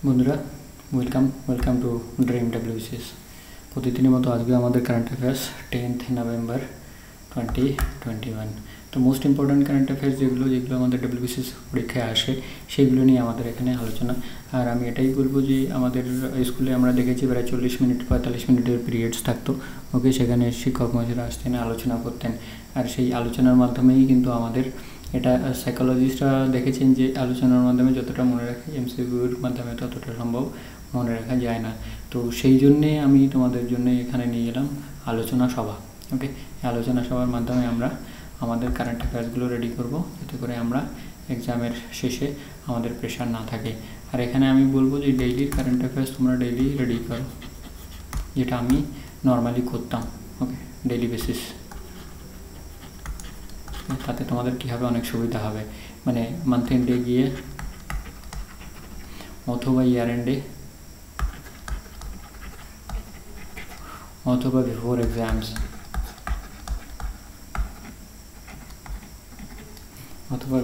বন্ধুরা welcome to dream WCS. প্রতিদিনের মতো আজকে আমাদের কারেন্ট অ্যাফেয়ার্স 10th নভেম্বর 2021। তো মোস্ট ইম্পর্ট্যান্ট কারেন্ট অ্যাফেয়ার্স যেগুলো আমাদের ডাব্লিউবিসিএস পরীক্ষায় আসে সেগুলো নিয়ে আমাদের এখানে আলোচনা। আর আমি এটাই বলবো যে আমাদের স্কুলে আমরা দেখেছি প্রায় 40 মিনিট 45 মিনিটের পিরিয়ডস থাকতো। ওকে, সেখানে শিক্ষক মহাশয়রা আসতেন, আলোচনা করতেন, আর সেই আলোচনার মাধ্যমেই কিন্তু আমাদের এটা সাইকোলজিস্টরা দেখেছেন যে আলোচনার মাধ্যমে যতটা মনে রাখে এমসিকিউর মাধ্যমে ততটা সম্ভব মনে রাখা যায় না। তো সেই জন্যে আমি তোমাদের জন্য এখানে নিয়ে এলাম আলোচনা সভা। ওকে, আলোচনা সভার মাধ্যমে আমরা আমাদের কারেন্ট অ্যাফেয়ার্সগুলো রেডি করব, যাতে করে আমরা এক্সামের শেষে আমাদের প্রেশার না থাকে। আর এখানে আমি বলবো যে ডেইলির কারেন্ট অ্যাফেয়ার্স তোমরা ডেইলি রেডি করো, যেটা আমি নর্মালি করতাম। ওকে, ডেইলি বেসিস, তাতে তোমাদের কী হবে, অনেক সুবিধা হবে। মানে মান্থ এন্ডে গিয়ে অথবা ইয়ার এন্ডে অথবা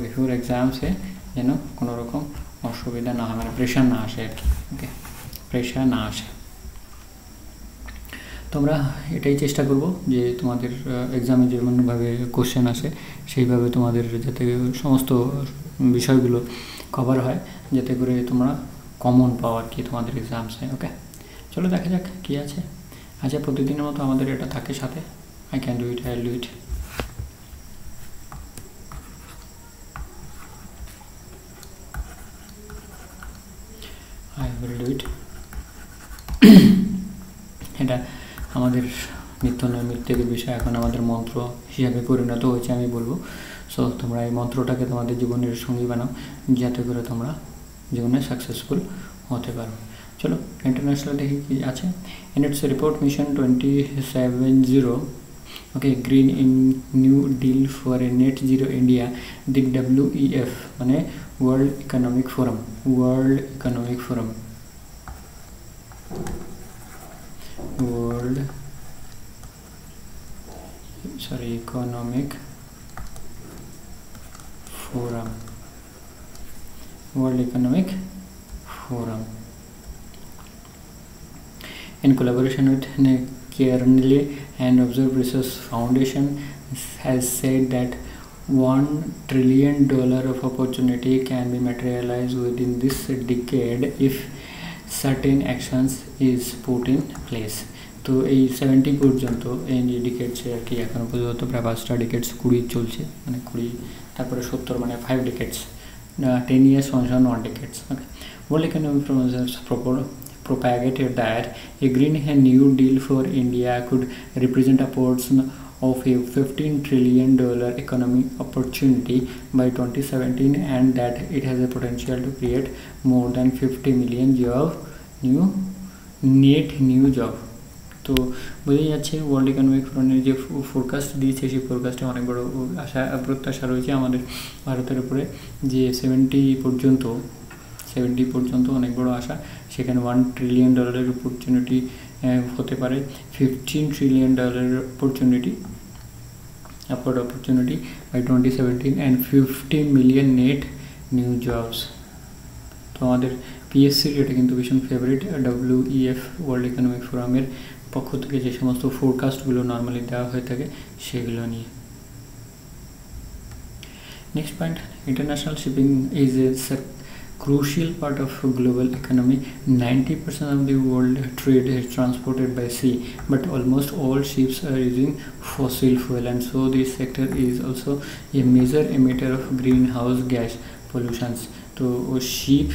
বিফোর এক্সামসে যেন কোনো রকম অসুবিধা না হয়, মানে প্রেশার না আসে আর কি। ওকে, প্রেশার না আসে। তোমরা এটাই চেষ্টা করব যে তোমাদের এক্সামে যেমনভাবে কোশ্চেন আসে সেইভাবে তোমাদের যাতে সমস্ত বিষয়গুলো কভার হয়, যাতে করে তোমরা কমন পাও আর কি তোমাদের এক্সামসে। ওকে, চলো দেখা যাক কী আছে। আচ্ছা, প্রতিদিনের মতো আমাদের এটা থাকে সাথে, I can do it, I will do it. এটা আমাদের নিত্য নৈমিত্তিক বিষয় এখন আমাদের মন্ত্র হিসাবে পরিণত হয়েছে আমি বলবো। সো তোমরা এই মন্ত্রটাকে তোমাদের জীবনের সঙ্গী বানাও, যাতে করে তোমরা জীবনে সাকসেসফুল হতে পারো। চলো ইন্টারন্যাশনাল দেখি কি আছে। In its report mission 2070, okay, green in new deal for a net zero India, the WEF মানে world economic forum in collaboration with Carnegie and Observe Research Foundation has said that $1 trillion of opportunity can be materialized within this decade if certain actions is put in place. তো এই 70 পর্যন্ত এই ডিকেডসে আর কি এখনও পর্যন্ত প্রায় 5টা ডিকেডস 20 চলছে, মানে 20 তারপরে 70 মানে 5 ডিকেডস, 10 years on 1 decades. Okay. World Economic Forum has propagated that a Green New Deal for India could represent a portion of a $15 trillion economic opportunity by 2017, and that it has a potential to create more than 50 million new job. তো বোঝাই যাচ্ছে world economic ফোরামের যে forecast দিয়েছে সেই ফোরকাস্টে অনেক বড় আশা প্রত্যাশা রয়েছে আমাদের ভারতের উপরে, যে 70 পর্যন্ত অনেক বড় আশা। সেখানে $1 trillion অপরচুনিটি হতে পারে, $15 trillion opportunity by 2017 and 50 million net new jobs. তো আমাদের PSCর এটা কিন্তু ভীষণ ফেভারিট, WEF ওয়ার্ল্ড ইকোনমিক ফোরামের পক্ষ থেকে যে সমস্ত ফোরকাস্টগুলো নর্মালি দেওয়া হয়ে থাকে সেগুলো নিয়ে। Next point, international shipping is a crucial part of global economy. 90% of the world trade is transported by sea, but almost all ships are using fossil fuel, and so this sector is also a major emitter of greenhouse gas pollutions. তো sheep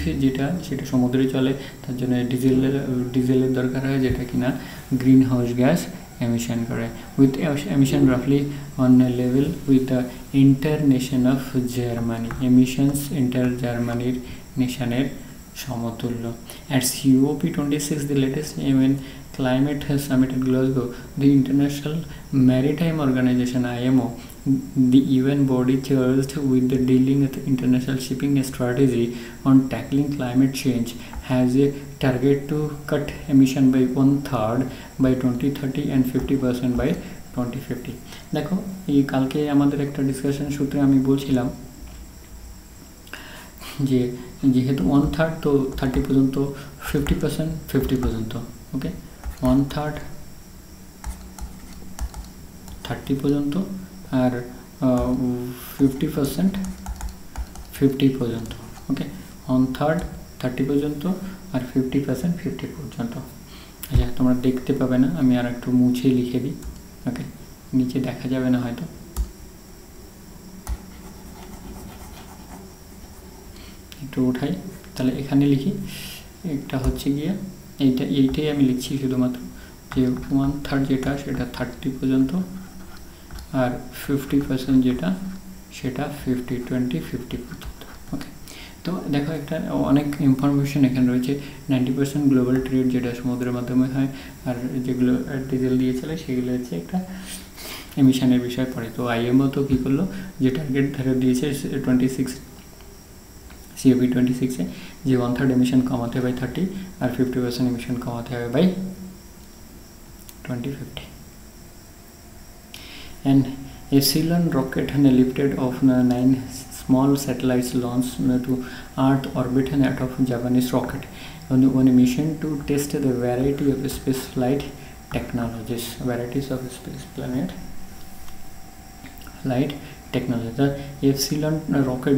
সেটা সমুদ্রে চলে, তার জন্য ডিজেলের দরকার হয়, যেটা কিনা গ্রিন হাউস গ্যাস এমিশন করে, উইথ এমিশন রাফলি on level with the international of Germany. Emissions জার্মানির নেশনের সমতুল্য। At COP26, the latest UN climate summit at Glasgow, the International Maritime Organization IMO, the UN body charged with the dealing with international shipping strategy on tackling climate change, has a target to cut emission by 1/3 by 2030 and 50% by 2050. দেখো, এই কালকে আমাদের একটা discussion সূত্রে আমি বলছিলাম যে যেহেতু 1/3 তো 30 পর্যন্ত 50% 50 পর্যন্ত, ওকে 1/3 30 পর্যন্ত আর 50% 50 পর্যন্ত, ওকে 1/3 30 পর্যন্ত আর 50% 50 পর্যন্ত। আচ্ছা তোমরা দেখতে পাবে না, আমি আর একটু মুছে লিখে দিই, ওকে নিচে দেখা যাবে না হয়তো, একটু উঠাই, তাহলে এখানে লিখি, একটা হচ্ছে গিয়ে এইটাই আমি লিখছি শুধুমাত্র যে 1/3 যেটা সেটা 30 পর্যন্ত আর 50% যেটা সেটা 50 পর্যন্ত, ওকে। তো দেখো একটা অনেক ইনফরমেশন এখানে রয়েছে। 90% গ্লোবাল ট্রেড যেটা সমুদ্রের মাধ্যমে হয়, আর যেগুলো ডিজেল দিয়ে চলে সেগুলো হচ্ছে একটা এমিশনের বিষয় পড়ে। তো আইএমও তো কী করলো, যে টার্গেট ধরে দিয়েছে 26 COP26-এ যে 1/3 এমিশন কমাতে হবে 30 আর 50% এমিশন কমাতে হবে by 2050। And Epsilon rocket lifted off 9 small satellites launched to Earth orbit out of Japanese rocket on a mission to test the variety of space flight technologies, varieties of space planet flight technology. তা epsilon rocket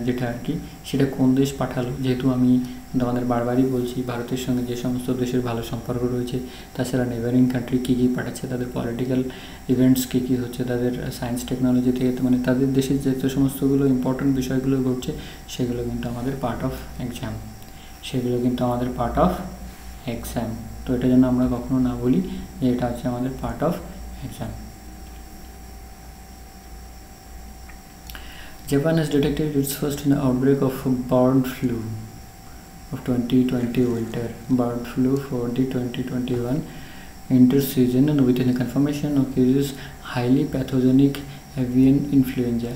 যেটা আর কি সেটা কোন দেশ পাঠালো, যেহেতু আমি আমাদের বারবারই বলছি ভারতের সঙ্গে যে সমস্ত দেশের ভালো সম্পর্ক রয়েছে, তাছাড়া নেবারিং কান্ট্রি কী কী পাঠাচ্ছে, তাদের পলিটিক্যাল ইভেন্টস কী কী হচ্ছে, তাদের সায়েন্স টেকনোলজি থেকে মানে তাদের দেশের যে সমস্তগুলো ইম্পর্টেন্ট বিষয়গুলো ঘটছে সেগুলো কিন্তু আমাদের পার্ট অফ এক্সাম, তো এটা যেন আমরা কখনো না বলি যে এটা হচ্ছে আমাদের part of exam. Japan has detected its first outbreak of bird flu of 2020 winter bird flu for the 2021 winter season, and with the confirmation of cases highly pathogenic avian influenza.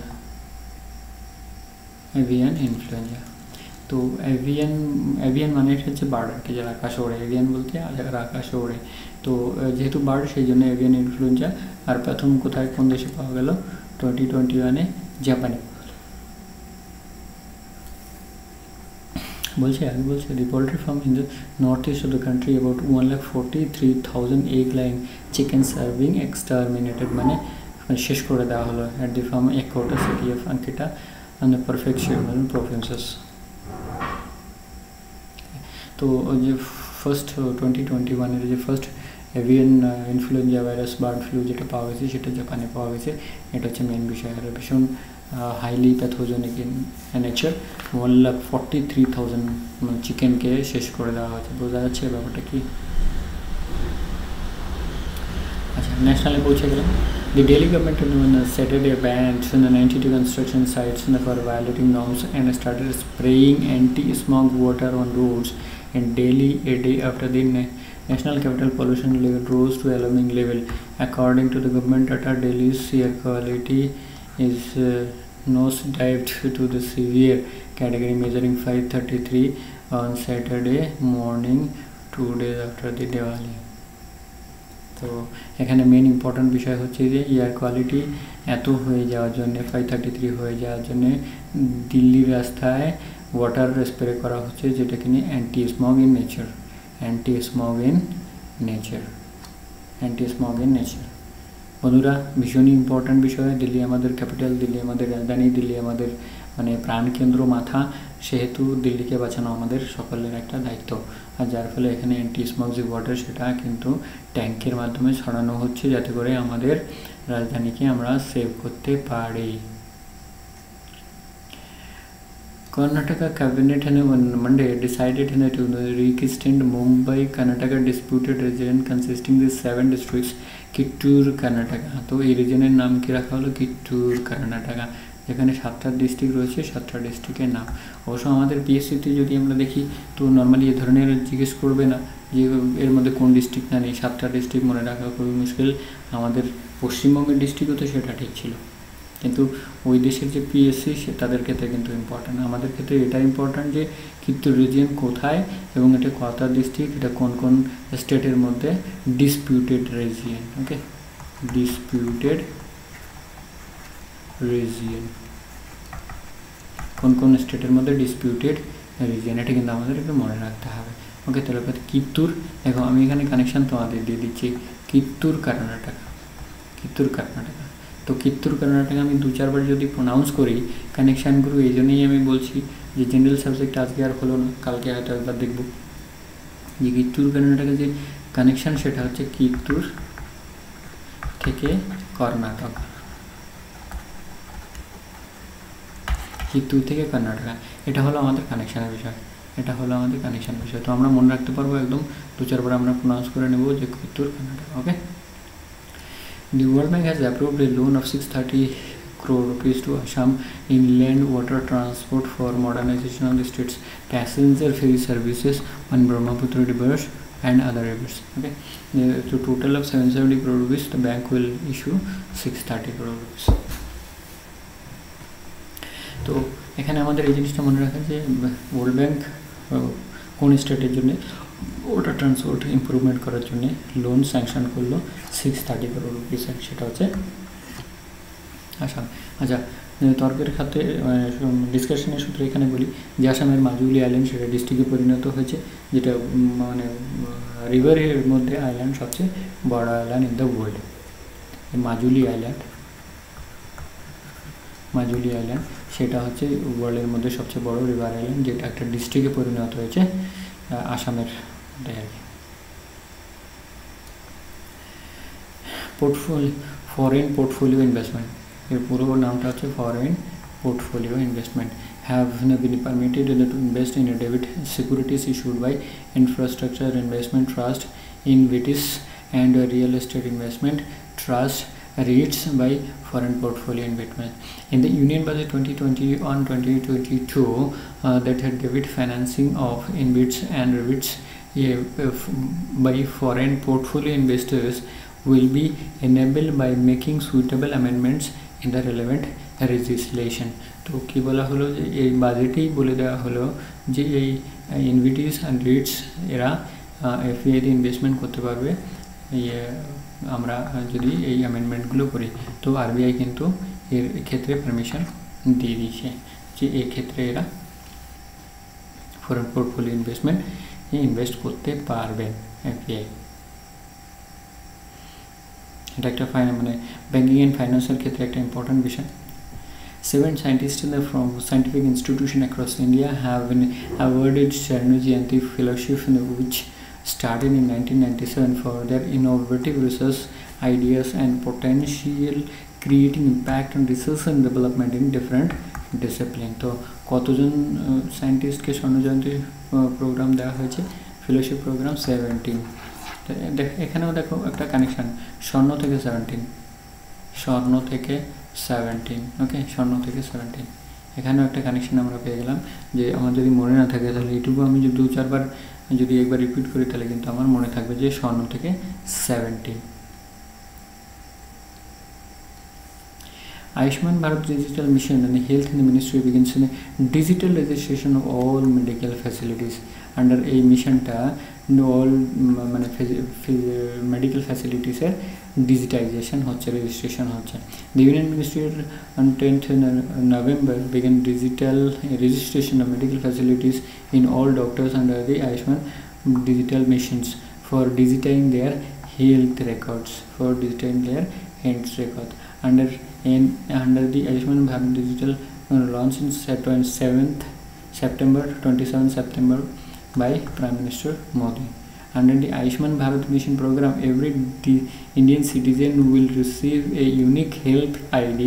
তো এভিয়ান মানে হচ্ছে bird আর কি, যারা আকাশে ওড়ে, avian বলতে যারা আকাশে ওড়ে। তো যেহেতু বার্ড সেই জন্য এভিয়ান ইনফ্লুয়েঞ্জা। আর প্রথম কোথায় কোন দেশে পাওয়া গেল, 2021-এ জাপানে বলছে। the poultry farm in the northeast of the country, about 1,43,000 egg-laying chickens are being exterminated, মানে শেষ করে দেওয়া হলো at the farm Ekota city of Ankita and the prefecture provinces। তো যে ফার্স্ট 2021-এর যে first avian influenza virus bird flu যেটা পাওয়া গেছে সেটা জাপানে পাওয়া গেছে, এটা হচ্ছে মেন বিষয়। আর ভীষণ হাইলি প্যাথোজেনিক ইন নেচার, 1,43,000 মানে চিকেনকে শেষ করে দেওয়া হয়েছে। বোঝা যাচ্ছে ব্যাপারটা কি? আচ্ছা ন্যাশনালে পৌঁছে গেলাম। The Delhi government Saturday banned 92 construction sites for violating norms and started spraying anti-smog water on roads in Delhi a day after the national capital pollution level rose to alarming level. According to the government data, Delhi's air quality is nosedived to the severe category, measuring 533 on Saturday morning, 2 days after the Diwali. তো এখানে main important বিষয় হচ্ছে যে air quality এত হয়ে যাওয়ার জন্য 533 হয়ে যাওয়ার জন্য দিল্লির রাস্তায় ওয়াটার স্প্রে করা হচ্ছে, যেটা কিনা অ্যান্টি স্মগ ইন নেচার। বন্ধুরা ভীষণই ইম্পর্ট্যান্ট বিষয়। দিল্লি আমাদের ক্যাপিটাল, দিল্লি আমাদের রাজধানী, দিল্লি আমাদের মানে প্রাণকেন্দ্র মাথা, সেহেতু দিল্লিকে বাঁচানো আমাদের সকলের একটা দায়িত্ব। আর যার ফলে এখানে অ্যান্টি স্মগ যে ওয়াটার সেটা কিন্তু ট্যাঙ্কের মাধ্যমে ছড়ানো হচ্ছে, যাতে করে আমাদের রাজধানীকে আমরা সেভ করতে পারি। Karnataka cabinet on Monday decided to re-extend Mumbai-Karnataka disputed region consisting of 7 districts, Kittur, Karnataka। তো এই রিজনের নাম কি রাখা হলো? কিট্টুর কর্ণাটকা, যেখানে 7টা ডিস্ট্রিক্ট রয়েছে, 7টা ডিস্ট্রিক্টের নাম। অবশ্য আমাদের পিএসসিতে যদি আমরা দেখি তো নর্মালি এ ধরনের জিজ্ঞেস করবে না যে এর মধ্যে কোন ডিস্ট্রিক্ট না নেই। 7টা ডিস্ট্রিক্ট মনে রাখা খুবই মুশকিল। আমাদের পশ্চিমবঙ্গের ডিস্ট্রিক্টও তো সেটা ঠিক ছিল, কিন্তু ওই দেশের যে পিএসসি সে তাদের ক্ষেত্রে কিন্তু ইম্পর্ট্যান্ট। আমাদের ক্ষেত্রে এটা ইম্পর্ট্যান্ট যে কিত্তুর রিজিয়ন কোথায় এবং এটা কত ডিস্ট্রিক্ট, এটা কোন কোন স্টেটের মধ্যে ডিসপিউটেড রিজিয়ন। ওকে, ডিসপিউটেড রিজিয়ন কোন কোন স্টেটের মধ্যে ডিসপিউটেড রিজিয়ন, এটা কিন্তু আমাদের একটু মনে রাখতে হবে। ওকে, তাহলে কিত্তুর, দেখো আমি এখানে কানেকশান তোমাদের দিয়ে দিচ্ছি, কিত্তুর কর্ণাটকা, কিত্তুর কর্ণাটকা। তো কিত্তুর কর্ণাটকা আমি 2-4 বার যদি প্রোনাউন্স করি কানেকশানগুলো, এই জন্যই আমি বলছি যে জেনারেল সাবজেক্ট আজকে আর হলো না, কালকে হয়তো একবার দেখব যে কিত্তুর কর্ণাটকা যে কানেকশান সেটা হচ্ছে কিত্তুর থেকে কর্ণাটক, কিত্তুর থেকে কর্ণাটকা, এটা হলো আমাদের কানেকশানের বিষয়, এটা হলো আমাদের কানেকশান বিষয়। তো আমরা মনে রাখতে পারবো একদম 2-4 বার আমরা প্রোনাউন্স করে নেব যে কিত্তুর কর্ণাটক। ওকে, The World Bank has approved a loan of 630 crore rupees to Assam Inland Water Transport for modernization of the state's passenger ferry services on Brahmaputra rivers and other rivers. Okay, to total of 770 crore rupees, the bank will issue 630 crore rupees. তো এখানে আমাদের এই জিনিসটা মনে রাখা যে world bank কোন স্টেটের জন্য ওয়াটার ট্রান্সপোর্ট ইমপ্রুভমেন্ট করার জন্য লোন স্যাংশন করলো 630 crore রুপিস, সেটা হচ্ছে আসাম। আচ্ছা, তর্কের খাতে ডিসকাশনের সূত্রে এখানে বলি যে আসামের মাজুলি আইল্যান্ড সেটা ডিস্ট্রিক্টে পরিণত হয়েছে, যেটা মানে রিভারের মধ্যে আইল্যান্ড সবচেয়ে বড় island in the world. Majuli island, Majuli island সেটা হচ্ছে ওয়ার্ল্ডের মধ্যে সবচেয়ে বড় রিভার আইল্যান্ড, যেটা একটা ডিস্ট্রিক্টে পরিণত হয়েছে আসামের মধ্যে আর কি। ফরেন পোর্টফোলিও ইনভেস্টমেন্ট, এর পুরো নামটা হচ্ছে foreign portfolio investment, have been permitted to invest in debt securities issued by Infrastructure Investment Trust, InvITs, and Real Estate Investment Trust REITs by foreign portfolio investment. In the Union Budget 2021-2022, that had debt financing of InvITs and REITs by foreign portfolio investors will be enabled by making suitable amendments in the relevant legislation. তো কী বলা হলো যে এই বাজেটেই বলে দেওয়া হলো যে এই ইনভিটিস অ্যান্ড রিটস এরা এফবিআইতে ইনভেস্টমেন্ট করতে পারবে আমরা যদি এই অ্যামেন্ডমেন্টগুলো করি। তো আরবিআই কিন্তু এর ক্ষেত্রে পারমিশন দিয়ে দিয়েছে যে এই ক্ষেত্রে এরা ফরেন পোর্টফোলিও ইনভেস্টমেন্ট ইনভেস্ট করতে পারবে এফবিআই। এটা একটা মানে ব্যাঙ্কিং অ্যান্ড ফাইন্যান্সের ক্ষেত্রে একটা ইম্পর্ট্যান্ট বিষয়। 7 scientists from scientific institutions across India have been awarded Sharnu Jayanti Fellowship, which started in 1997 for their innovative research ideas and potential creating impact on research and development in different disciplines. তো কতজন সায়েন্টিস্টকে স্বর্ণ জয়ন্তী programme দেওয়া হয়েছে, fellowship programme 17। এখানেও দেখো একটা connection, স্বর্ণ থেকে 17, স্বর্ণ থেকে 17, ওকে, স্বর্ণ থেকে 17, এখানেও একটা কানেকশান আমরা পেয়ে গেলাম। যে আমার যদি মনে না থাকে তাহলে এইটুকু আমি যদি 2-4 বার যদি একবার রিপিট করি তাহলে কিন্তু আমার মনে থাকবে যে স্বর্ণ থেকে 17। Ayushman Bharat Digital Mission and the Health in the Ministry begins in digital registration of all medical facilities. Under a mission ta all medical facilities er digitization হচ্ছে, registration হচ্ছে। The Union Ministry on 10th November began digital registration of medical facilities in all doctors under the Ayushman digital missions for digitizing their health records, under the Ayushman Bharat Digital launch in 27 September by Prime Minister Modi. Under the Ayushman Bharat Mission program, every Indian citizen will receive a unique health ID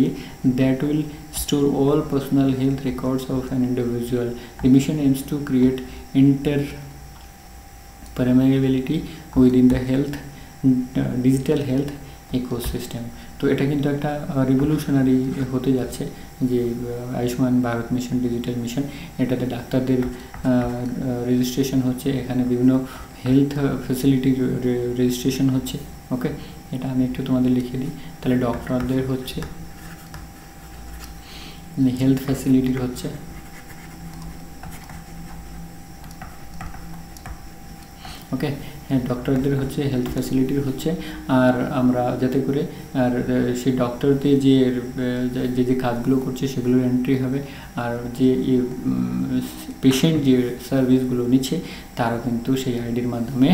that will store all personal health records of an individual. The mission aims to create interoperability within the digital health ecosystem. তো এটা কিন্তু একটা revolutionary হতে যাচ্ছে যে Ayushman Bharat mission, digital mission. এটাতে ডাক্তারদের registration হচ্ছে, এখানে বিভিন্ন হেলথ ফ্যাসিলিটি রেজিস্ট্রেশন হচ্ছে। ওকে, এটা আমি একটু তোমাদের লিখে দিই। তাহলে ডক্টরদের হচ্ছে হেলথ ফ্যাসিলিটির হচ্ছে, ওকে, হ্যাঁ, ডক্টরদের হচ্ছে হেলথ ফ্যাসিলিটির হচ্ছে। আর আমরা যাতে করে আর সেই ডক্টরদের যে কাজগুলো করছে সেগুলোর এন্ট্রি হবে। আর যে পেশেন্ট যে সার্ভিসগুলো নিচ্ছে তারও কিন্তু সেই আইডির মাধ্যমে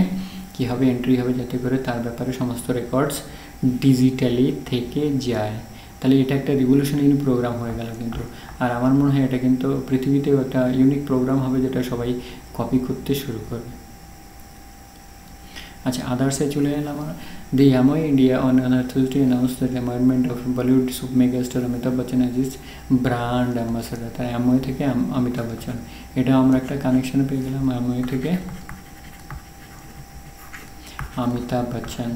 কী হবে, এন্ট্রি হবে, যাতে করে তার ব্যাপারে সমস্ত রেকর্ডস ডিজিটালি থেকে যায়। তাহলে এটা একটা রিভলিউশনারি প্রোগ্রাম হয়ে গেল কিন্তু। আর আমার মনে হয় এটা কিন্তু পৃথিবীতেও একটা ইউনিক প্রোগ্রাম হবে যেটা সবাই কপি করতে শুরু করবে। আচ্ছা, আদার্সে চলে এলাম আমরা। The Yamaha India on Thursday announced the retirement of Bollywood megastar Amitabh Bachchan as its brand ambassador। তাই Yamaha থেকে অমিতাভ বচ্চন, এটা আমরা একটা কানেকশন পেয়ে গেলাম Yamaha থেকে অমিতাভ বচ্চন।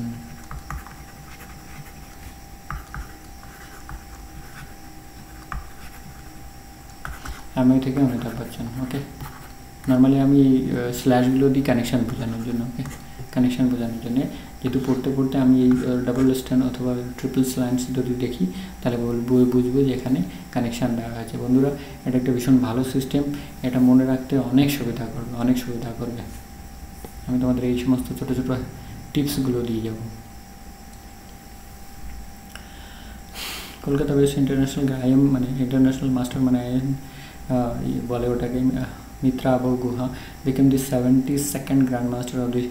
Yamaha থেকে অমিতাভ বচ্চন। ওকে, নর্মালি আমি স্ল্যাশগুলো দিই কানেকশান বোঝানোর জন্য। ওকে, কানেকশান বোঝানোর জন্য, যেহেতু পড়তে পড়তে আমি এই ডাবল স্ট্যান্ড অথবা ট্রিপল স্ল্যান্ডস যদি দেখি তাহলে বুঝবো যে এখানে কানেকশান দেওয়া হয়েছে। বন্ধুরা, এটা একটা ভীষণ ভালো সিস্টেম, এটা মনে রাখতে অনেক সুবিধা করবে। আমি তোমাদের এই সমস্ত ছোটো ছোটো টিপসগুলো দিয়ে যাব। কলকাতা বেস্ট ইন্টারন্যাশনাল আইএম মানে ইন্টারন্যাশনাল মাস্টার মানে আইএম বলে ওটাকে, Mitrabha Guha became the 72nd Grandmaster of the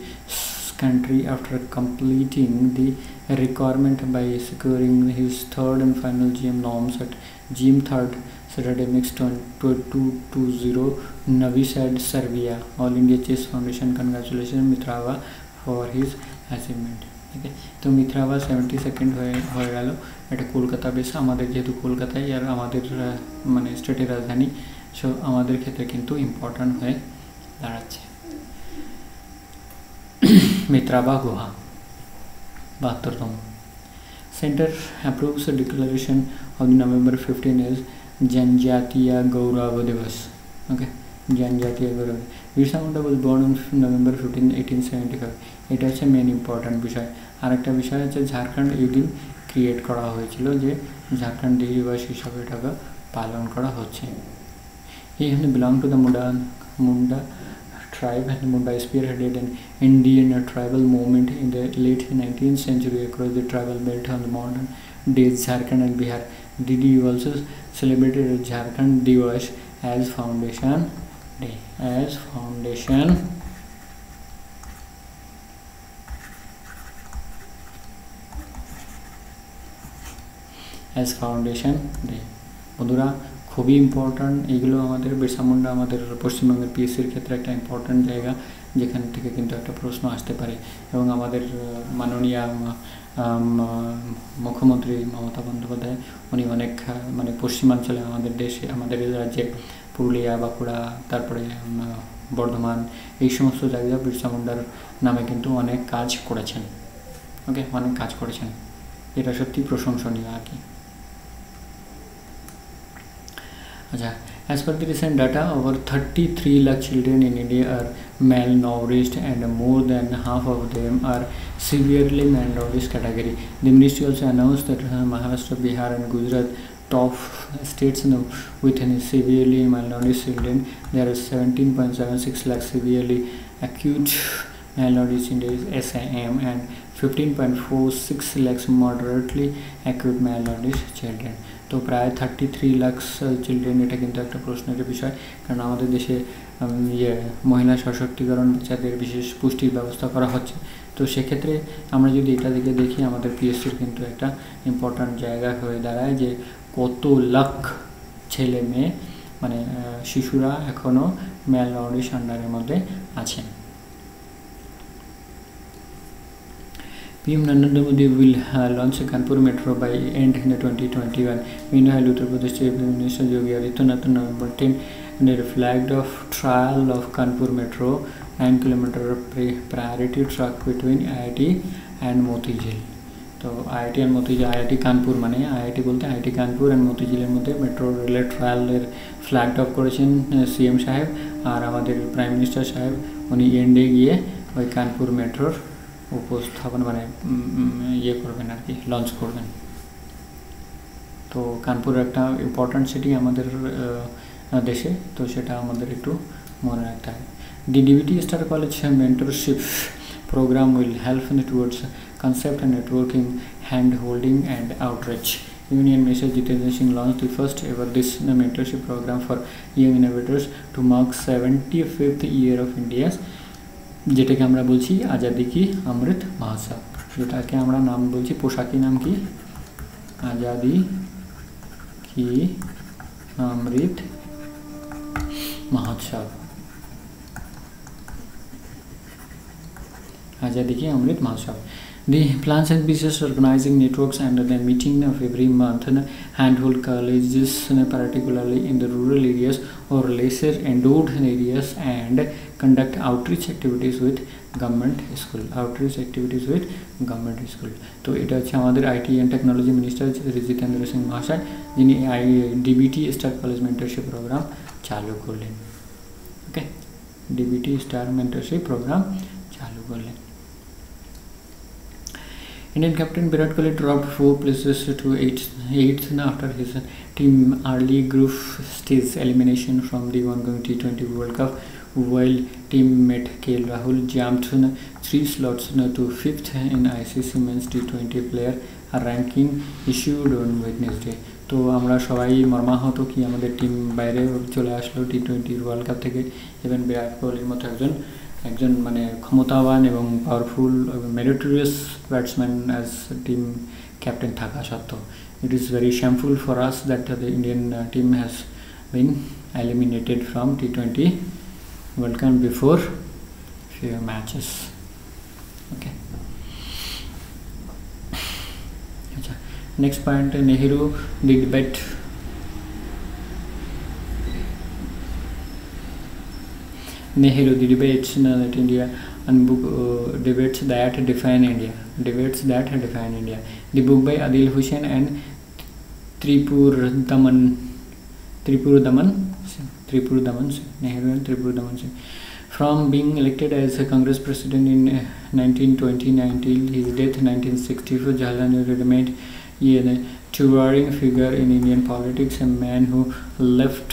country after completing the requirement by securing his third and final GM norms at GM 3rd Saturday Mix 2220 Novi Sad, Serbia। All India Chess Foundation congratulations Mitrabha for his achievement। ওকে, তো মিত্রাবা 72nd হয়ে গেল। এটা কলকাতা বেশ, আমাদের যেহেতু কলকাতায় আর আমাদের মানে স্টেটের রাজধানী, সো আমাদের ক্ষেত্রে কিন্তু ইম্পর্ট্যান্ট হয়ে দাঁড়াচ্ছে। মিত্রাবা গুহা 72তম। Centre approves declaration of November 15 as Janjatiya Gaurav দিবস। ওকে, জনজাতীয় গৌরব। Birsa Munda was born on November 15, 1875। এটা হচ্ছে মেন ইম্পর্ট্যান্ট বিষয়। আরেকটা বিষয় হচ্ছে ঝাড়খণ্ড এই দিন ক্রিয়েট করা হয়েছিল, যে ঝাড়খণ্ড দিবস হিসাবে এটাকে পালন করা হচ্ছে। He belonged to the Munda tribe, and Munda spearheaded an Indian tribal movement in the late 19th century across the tribal belt on the modern days Jharkhand and Bihar. Did you also celebrated Jharkhand Diwas as Foundation Day? As Foundation Day। বন্ধুরা, খুবই important এইগুলো। আমাদের বিরসা মুন্ডা আমাদের পশ্চিমবঙ্গের পিএসসির ক্ষেত্রে একটা important জায়গা, যেখান থেকে কিন্তু একটা প্রশ্ন আসতে পারে। এবং আমাদের মাননীয় মুখ্যমন্ত্রী মমতা বন্দ্যোপাধ্যায়, উনি অনেক মানে পশ্চিমাঞ্চলে আমাদের দেশে, আমাদের রাজ্যে পুরুলিয়া, বাঁকুড়া, তারপরে বর্ধমান, এই সমস্ত জায়গায় বিরসা মুন্ডার নামে কিন্তু অনেক কাজ করেছেন। ওকে, অনেক কাজ করেছেন, এটা সত্যি প্রশংসনীয় আর কি। As per the recent data, over 33 lakh children in India are malnourished, and more than half of them are severely malnourished category. The ministry also announced that Maharashtra, Bihar, and Gujarat top states with severely malnourished children. There are 17.76 lakh severely acute malnourished in the SIM and 15.46 lakhs moderately acute malnourished children। তো প্রায় 33 lakh children, এটা কিন্তু একটা প্রশ্নের বিষয়, কারণ আমাদের দেশে মহিলা সশক্তিকরণ, বাচ্চাদের বিশেষ পুষ্টির ব্যবস্থা করা হচ্ছে। তো সেক্ষেত্রে আমরা যদি এটা দিকে দেখি, আমাদের পিএসসির কিন্তু একটা ইম্পর্ট্যান্ট জায়গা হয়ে দাঁড়ায় যে কত লাখ ছেলে মেয়ে মানে শিশুরা এখনও ম্যালনাউরিশ আন্ডারের মধ্যে আছেন। PM Narendra Modi will launch Kanpur Metro by end 2021. Meanwhile, Uttar Pradesh Chief Minister Yogi Adityanath on November 10 flagged off trial of Kanpur Metro 9 km priority track between IIT and Motijil। তো IIT and Motijil, IIT Kanpur মানে IIT বলতে IIT Kanpur and মতিঝিলের মধ্যে metro রেলের ট্রায়ালের flagged of করেছেন CM সাহেব, আর আমাদের prime minister সাহেব উনি এন্ডে গিয়ে ওই কানপুর মেট্রোর উপস্থাপন মানে করবেন আর কি, লঞ্চ করবেন। তো কানপুর একটা ইম্পর্ট্যান্ট সিটি আমাদের দেশে, তো সেটা আমাদের একটু মনে রাখতে হবে। The DVT Star College mentorship program will help towards concept and networking, hand holding and outreach। Union Minister Jitendra Singh launched the first ever this mentorship program for young innovators to mark 75th year of India's যেটাকে আমরা বলছি আজাদি কি অমৃত মহোৎসব, যেটাকে আমরা নাম বলছি পোশাকি নাম কি আজাদি কি অমৃত মহোৎসব, आज़ादी की Amrit Mahotsav. The plans and business organizing networks and the meeting of every month handhold colleges particularly in the rural areas or lesser endowed areas and conduct outreach activities with government school. तो এটা হচ্ছে আমাদের IT and technology minister Jitendra Singh মহাশয়, যিনি DBT star college mentorship programme চালু করলেন. Okay, DBT star mentorship programme চালু করলেন. Indian captain Virat Kohli dropped 4 places to 8th after his team early group stage elimination from the ongoing T20 World Cup, while teammate KL Rahul jumped 3 slots to 5th in ICC Men's T20 player ranking issued on Wednesday. তো আমরা সবাই মর্মাহত কি আমাদের team বাইরে চলে আসলো T20 world cup থেকে, ইভেন বিরাট কোহলির মতো একজন মানে ক্ষমতাবান এবং powerful meritorious batsman as team captain থাকা সত্ত্বেও it is very shameful for us that the Indian team has been eliminated from T20 World Cup before few matches. Okay. Next point, Nehru the debate. Nehru the debates that India and book debates that define India. The book by Adil Hussain and Tripurdaman Singh. Nehru and Tripurdaman Singh. From being elected as a Congress president in 1929 until his death in 1964, Jawaharlal Nehru remained a towering figure in Indian politics, a man who left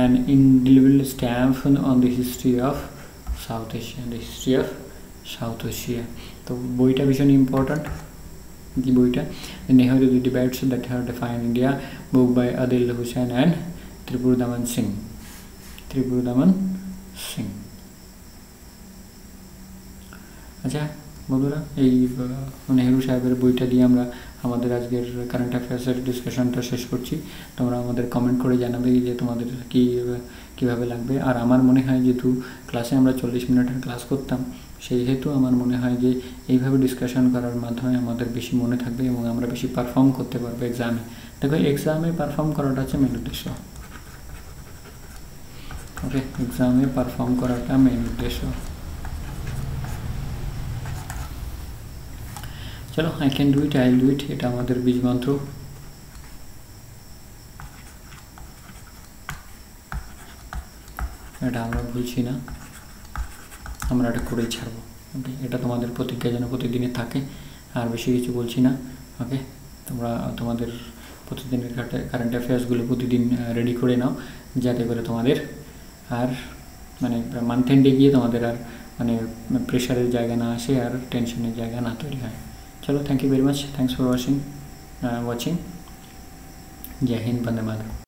an indelible stamp on the history of South Asia. তো বইটা ভীষণ important, কি বইটা? Nehru the debates that have defined India, book by Adil Hussain and Tripurdaman Singh. আচ্ছা বন্ধুরা, এই নেহেরু সাহেবের বইটা দিয়ে আমরা আমাদের আজকের কারেন্ট অ্যাফেয়ার্সের ডিসকাশনটা শেষ করছি. তোমরা আমাদের কমেন্ট করে জানাবে যে তোমাদের কীভাবে লাগবে. আর আমার মনে হয় যেহেতু ক্লাসে আমরা 40 মিনিটের ক্লাস করতাম, সেই হেতু আমার মনে হয় যে এইভাবে ডিসকাশন করার মাধ্যমে আমাদের বেশি মনে থাকবে এবং আমরা বেশি পারফর্ম করতে পারবো এক্সামে. দেখো, এক্সামে পারফর্ম করাটা হচ্ছে মেন উদ্দেশ্য. ওকে, এক্সামে পারফর্ম করাটা মেন উদ্দেশ্য. চলো, I can do it, I will do it, এটা আমাদের বীজ মন্ত্র. এটা আমরা ভুলছি না, আমরা এটা করেই ছাড়বো. ওকে, এটা তোমাদের প্রতিজ্ঞা যেন প্রতিদিনে থাকে, আর বেশি কিছু বলছি না. ওকে, তোমরা তোমাদের প্রতিদিনের কারেন্ট অ্যাফেয়ার্সগুলো প্রতিদিন রেডি করে নাও, যাতে করে তোমাদের আর মানে মান্থ এন্ডে গিয়ে তোমাদের আর মানে প্রেশারের জায়গা না আসে আর টেনশনের জায়গা না তৈরি হয়. चलो, thank you very much, thanks for watching. जय हिंद, वंदे मातरम.